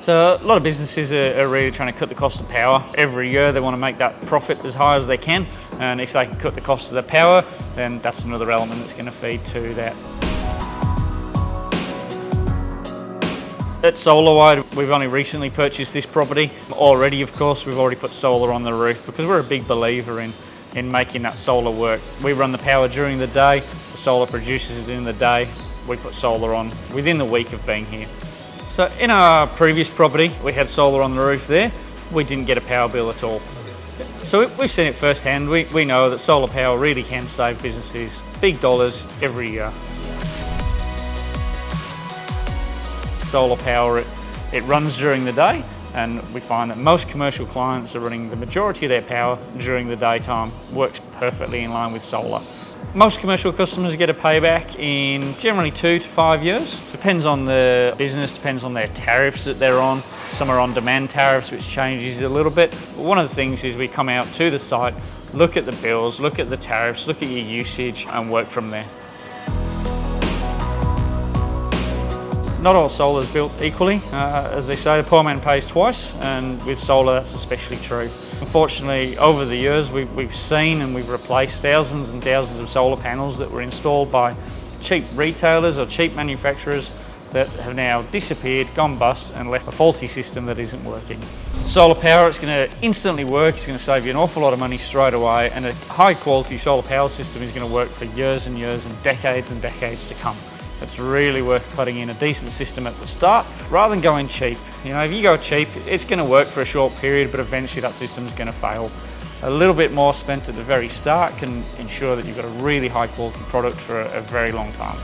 So a lot of businesses are really trying to cut the cost of power. Every year they want to make that profit as high as they can, and if they can cut the cost of the power, then that's another element that's going to feed to that. At SolarWide, we've only recently purchased this property. Already, of course, we've already put solar on the roof because we're a big believer in making that solar work. We run the power during the day, the solar produces it in the day, we put solar on within the week of being here. So in our previous property, we had solar on the roof there. We didn't get a power bill at all. So we've seen it firsthand. We know that solar power really can save businesses big dollars every year. Solar power, it runs during the day, and we find that most commercial clients are running the majority of their power during the daytime. Works perfectly in line with solar. Most commercial customers get a payback in generally 2 to 5 years. Depends on the business, depends on their tariffs that they're on. Some are on demand tariffs, which changes a little bit. But one of the things is we come out to the site, look at the bills, look at the tariffs, look at your usage, and work from there. Not all solar is built equally. As they say, the poor man pays twice, and with solar that's especially true. Unfortunately, over the years we've seen and we've replaced thousands and thousands of solar panels that were installed by cheap retailers or cheap manufacturers that have now disappeared, gone bust, and left a faulty system that isn't working. Solar power, it's going to instantly work, it's going to save you an awful lot of money straight away, and a high quality solar power system is going to work for years and years and decades to come. It's really worth putting in a decent system at the start rather than going cheap. You know, if you go cheap, it's going to work for a short period, but eventually that system's going to fail. A little bit more spent at the very start can ensure that you've got a really high quality product for a very long time.